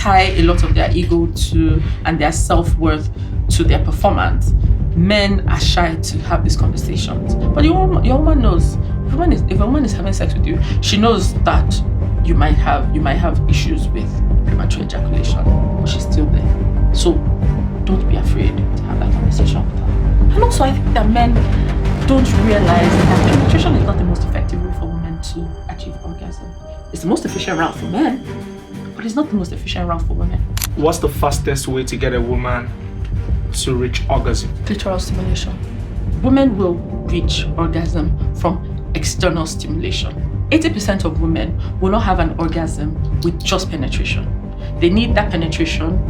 tie a lot of their ego to and their self-worth to their performance, men are shy to have these conversations. But your woman knows. If a woman is having sex with you, she knows that you might have issues with premature ejaculation, but she's still there. So don't be afraid to have that conversation with her. And also, I think that men don't realize that penetration is not the most effective way for women to achieve orgasm. It's the most efficient route for men, but it's not the most efficient route for women. What's the fastest way to get a woman to reach orgasm? Clitoral stimulation. Women will reach orgasm from external stimulation. 80% of women will not have an orgasm with just penetration. They need that penetration,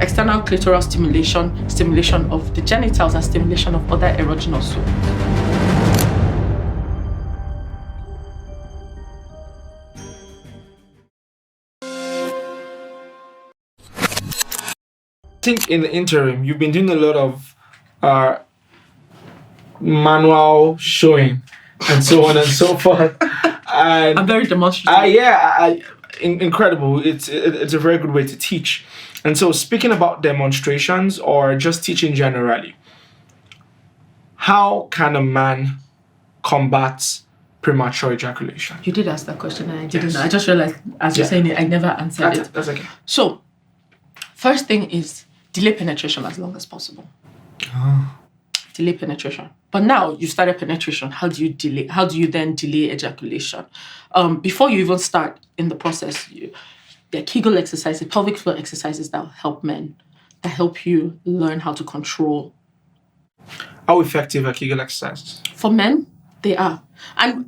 external clitoral stimulation, stimulation of the genitals, and stimulation of other erogenous zones. I think in the interim, you've been doing a lot of manual showing and so on and so forth. And I'm very demonstrative. Incredible. It's a very good way to teach. And so speaking about demonstrations or just teaching generally, how can a man combat premature ejaculation? You did ask that question and I didn't know. I just realized as you're saying it, I never answered it. That's okay. So, first thing is delay penetration as long as possible. Delay penetration. But now you started penetration. How do you then delay ejaculation? Before you even start in the process, there are Kegel exercises, pelvic floor exercises that help men, that help you learn how to control. How effective are Kegel exercises? For men, they are. And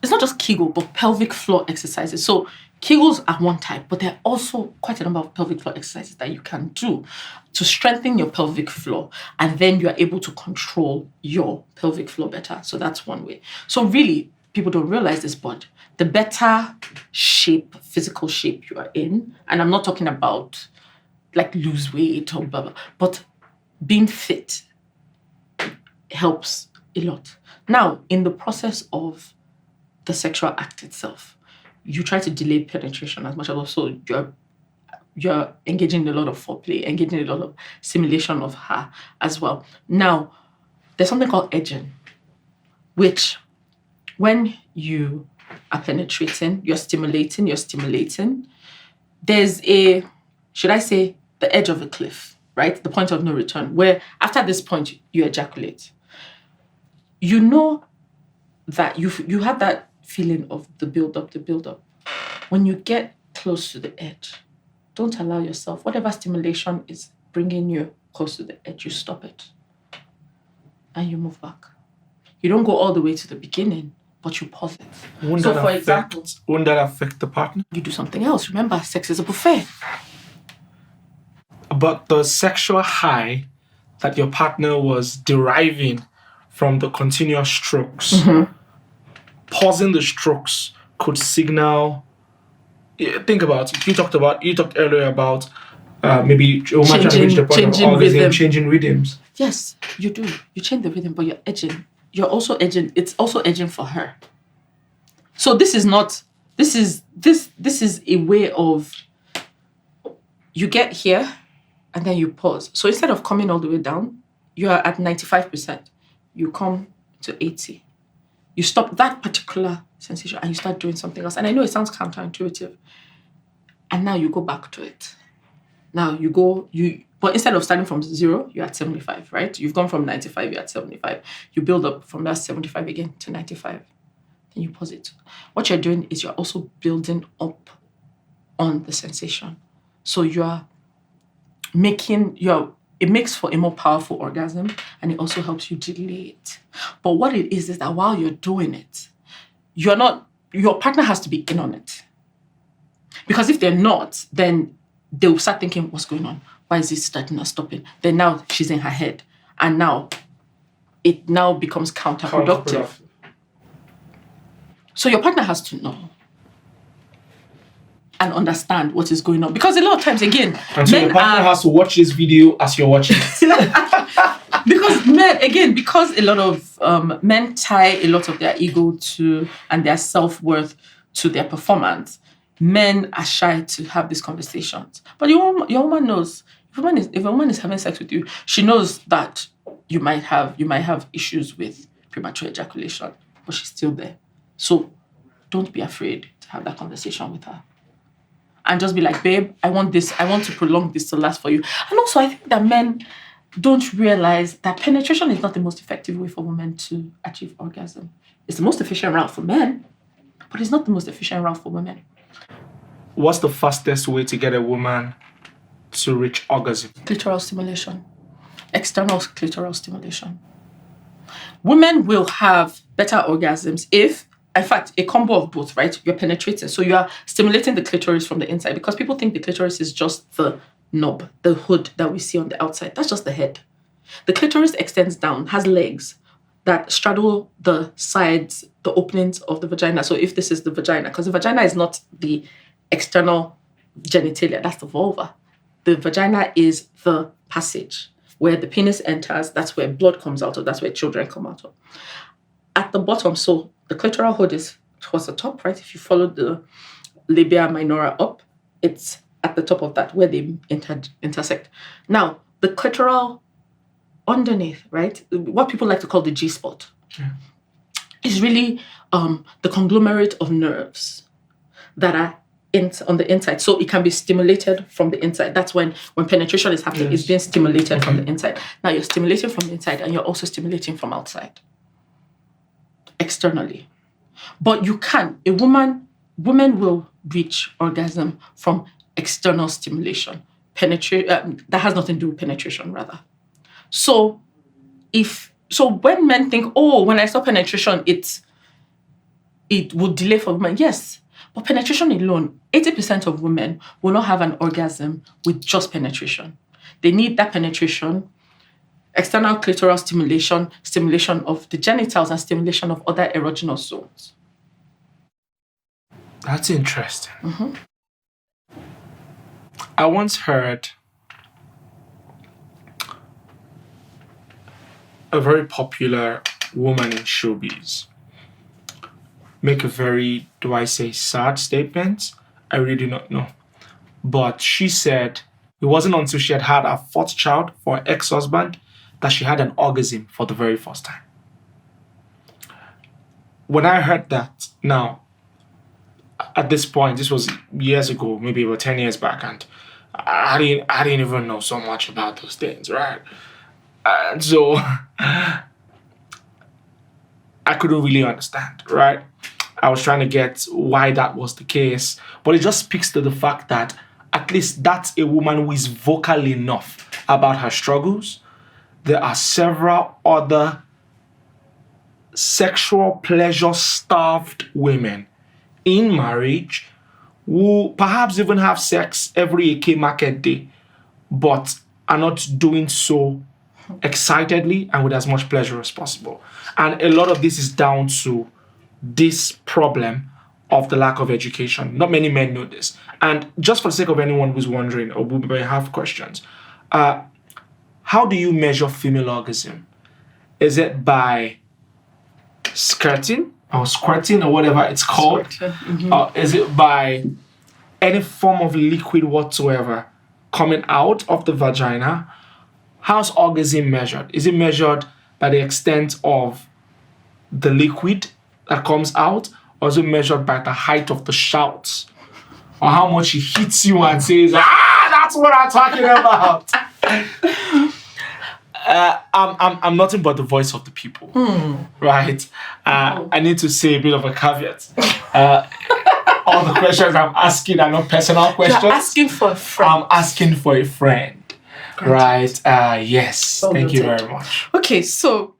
it's not just Kegel, but pelvic floor exercises. So Kegels are one type, but there are also quite a number of pelvic floor exercises that you can do to strengthen your pelvic floor, and then you are able to control your pelvic floor better. So that's one way. So really, people don't realize this, but the better shape, physical shape you are in, and I'm not talking about like lose weight or blah, blah, but being fit helps a lot. Now, in the process of the sexual act itself, you try to delay penetration as much as also you're engaging in a lot of foreplay, engaging in a lot of simulation of her as well. Now, there's something called edging, which when you are penetrating, you're stimulating, there's the edge of a cliff, right? The point of no return, where after this point, you ejaculate. You know that you have that feeling of the build-up. When you get close to the edge, don't allow yourself, whatever stimulation is bringing you close to the edge, you stop it. And you move back. You don't go all the way to the beginning, but you pause it. Wouldn't that affect the partner? You do something else. Remember, sex is a buffet. But the sexual high that your partner was deriving from the continuous strokes, pausing the strokes could signal. Think about it. You talked earlier about maybe a woman trying to reach the point of orgasm, changing rhythms. Yes, you do. You change the rhythm, but you're edging. You're also edging. It's also edging for her. So this is a way of, you get here and then you pause. So instead of coming all the way down, you are at 95%. You come to 80. You stop that particular sensation and you start doing something else. And I know it sounds counterintuitive. And now you go back to it. Now but instead of starting from 0, you're at 75, right? You've gone from 95, you're at 75. You build up from that 75 again to 95. Then you pause it. What you're doing is you're also building up on the sensation. So it makes for a more powerful orgasm, and it also helps you delay it. But what it is that while you're doing it, your partner has to be in on it. Because if they're not, then they'll start thinking, what's going on? Why is this starting or stopping? Then now she's in her head. And now it becomes counterproductive. So your partner has to know and understand what is going on. Because a lot of times, again, and so your partner has to watch this video as you're watching it. because a lot of men tie a lot of their ego to and their self-worth to their performance, men are shy to have these conversations. But your woman knows. If a woman is having sex with you, she knows that you might have issues with premature ejaculation, but she's still there. So don't be afraid to have that conversation with her. And just be like, babe, I want to prolong this to last for you. And also, I think that men don't realize that penetration is not the most effective way for women to achieve orgasm. It's the most efficient route for men, but it's not the most efficient route for women. What's the fastest way to get a woman to reach orgasm? Clitoral stimulation. External clitoral stimulation. Women will have better orgasms if, in fact, a combo of both, right? You're penetrating. So you are stimulating the clitoris from the inside, because people think the clitoris is just the knob, the hood that we see on the outside. That's just the head. The clitoris extends down, has legs that straddle the sides, the openings of the vagina. So if this is the vagina, because the vagina is not the external genitalia, that's the vulva. The vagina is the passage where the penis enters. That's where blood comes out of. That's where children come out of. At the bottom, so the clitoral hood is towards the top, right? If you follow the labia minora up, it's at the top of that where they intersect. Now, the clitoral underneath, right? What people like to call the G-spot is really the conglomerate of nerves that are on the inside. So it can be stimulated from the inside. That's when penetration is happening. Yes. It's being stimulated from the inside. Now you're stimulating from the inside and you're also stimulating from outside, externally. But you can. Women will reach orgasm from external stimulation. That has nothing to do with penetration, rather. So when men think, oh, when I saw penetration, it would delay for women. Yes. But penetration alone, 80% of women will not have an orgasm with just penetration. They need that penetration, external clitoral stimulation of the genitals, and stimulation of other erogenous zones. That's interesting. Mm-hmm. I once heard a very popular woman in showbiz make a very, do I say, sad statement? I really do not know. But she said it wasn't until she had her fourth child for her ex-husband that she had an orgasm for the very first time. When I heard that, now, at this point, this was years ago, maybe about 10 years back, and I didn't even know so much about those things, right? And so I couldn't really understand, right? I was trying to get why that was the case. But it just speaks to the fact that at least that's a woman who is vocal enough about her struggles. There are several other sexual pleasure-starved women in marriage who perhaps even have sex every Eke market day, but are not doing so excitedly and with as much pleasure as possible. And a lot of this is down to this problem of the lack of education. Not many men know this. And just for the sake of anyone who's wondering or who may have questions, how do you measure female orgasm? Is it by skirting or squirting or whatever it's called? Mm-hmm. Or is it by any form of liquid whatsoever coming out of the vagina? How's orgasm measured? Is it measured by the extent of the liquid that comes out, or is it measured by the height of the shouts, or how much he hits you and says, that's what I'm talking about? I'm nothing but the voice of the people, right? I need to say a bit of a caveat. All the questions I'm asking are not personal questions. You're asking for a friend. I'm asking for a friend, right? Yes, thank you very much. Okay, so